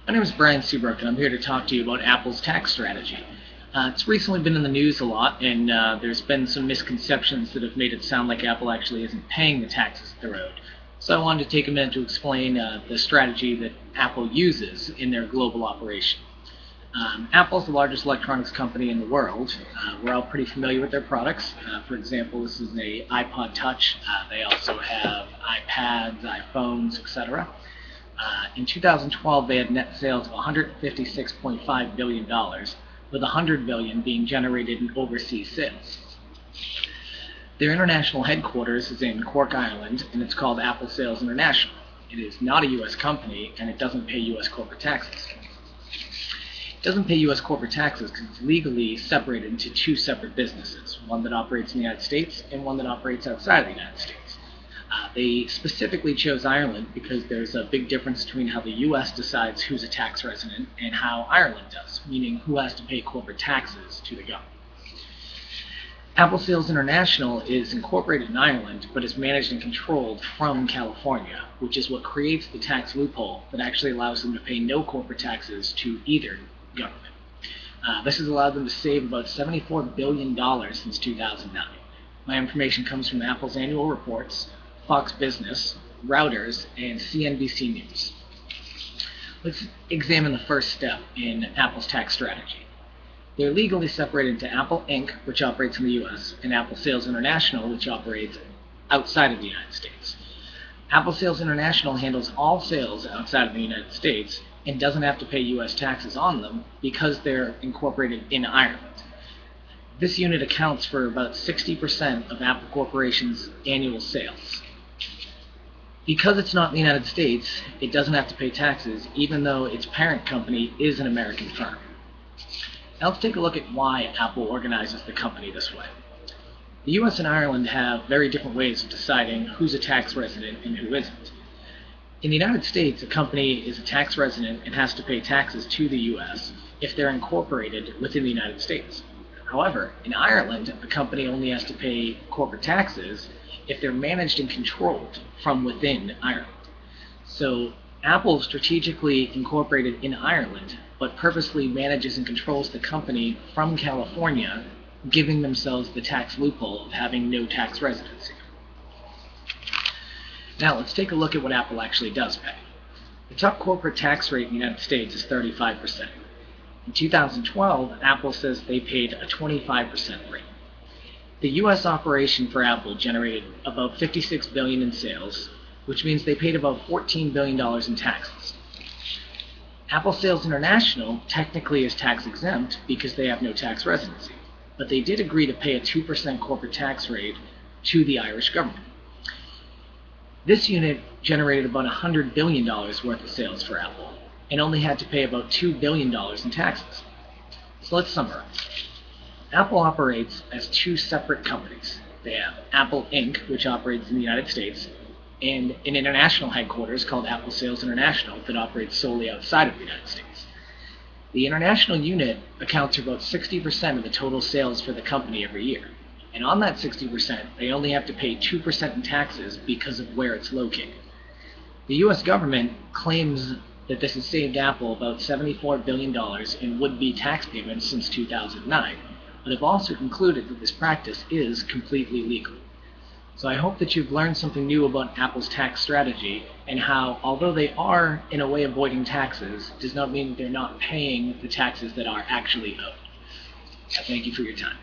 My name is Brian Seabrook, and I'm here to talk to you about Apple's tax strategy. It's recently been in the news a lot, and there's been some misconceptions that have made it sound like Apple actually isn't paying the taxes that they're owed. So I wanted to take a minute to explain the strategy that Apple uses in their global operation. Apple's the largest electronics company in the world. We're all pretty familiar with their products. For example, this is an iPod Touch. They also have iPads, iPhones, etc. In 2012, they had net sales of $156.5 billion, with $100 billion being generated in overseas sales. Their international headquarters is in Cork, Ireland, and it's called Apple Sales International. It is not a U.S. company, and it doesn't pay U.S. corporate taxes. It doesn't pay U.S. corporate taxes because it's legally separated into two separate businesses, one that operates in the United States and one that operates outside of the United States. They specifically chose Ireland because there's a big difference between how the U.S. decides who's a tax resident and how Ireland does, meaning who has to pay corporate taxes to the government. Apple Sales International is incorporated in Ireland, but is managed and controlled from California, which is what creates the tax loophole that actually allows them to pay no corporate taxes to either government. This has allowed them to save about $74 billion since 2009. My information comes from Apple's annual reports, Fox Business, Reuters, and CNBC News. Let's examine the first step in Apple's tax strategy. They're legally separated into Apple Inc., which operates in the U.S., and Apple Sales International, which operates outside of the United States. Apple Sales International handles all sales outside of the United States and doesn't have to pay U.S. taxes on them because they're incorporated in Ireland. This unit accounts for about 60% of Apple Corporation's annual sales. Because it's not in the United States, it doesn't have to pay taxes, even though its parent company is an American firm. Now let's take a look at why Apple organizes the company this way. The US and Ireland have very different ways of deciding who's a tax resident and who isn't. In the United States, a company is a tax resident and has to pay taxes to the US if they're incorporated within the United States. However, in Ireland, a company only has to pay corporate taxes if they're managed and controlled from within Ireland. So Apple strategically incorporated in Ireland, but purposely manages and controls the company from California, giving themselves the tax loophole of having no tax residency. Now let's take a look at what Apple actually does pay. The top corporate tax rate in the United States is 35%. In 2012, Apple says they paid a 25% rate. The U.S. operation for Apple generated about $56 billion in sales, which means they paid about $14 billion in taxes. Apple Sales International technically is tax exempt because they have no tax residency, but they did agree to pay a 2% corporate tax rate to the Irish government. This unit generated about $100 billion worth of sales for Apple and only had to pay about $2 billion in taxes. So let's summarize. Apple operates as two separate companies. They have Apple Inc., which operates in the United States, and an international headquarters called Apple Sales International that operates solely outside of the United States. The international unit accounts for about 60% of the total sales for the company every year. And on that 60%, they only have to pay 2% in taxes because of where it's located. The U.S. government claims that this has saved Apple about $74 billion in would-be tax payments since 2009, but have also concluded that this practice is completely legal. So I hope that you've learned something new about Apple's tax strategy and how, although they are in a way avoiding taxes, does not mean they're not paying the taxes that are actually owed. Thank you for your time.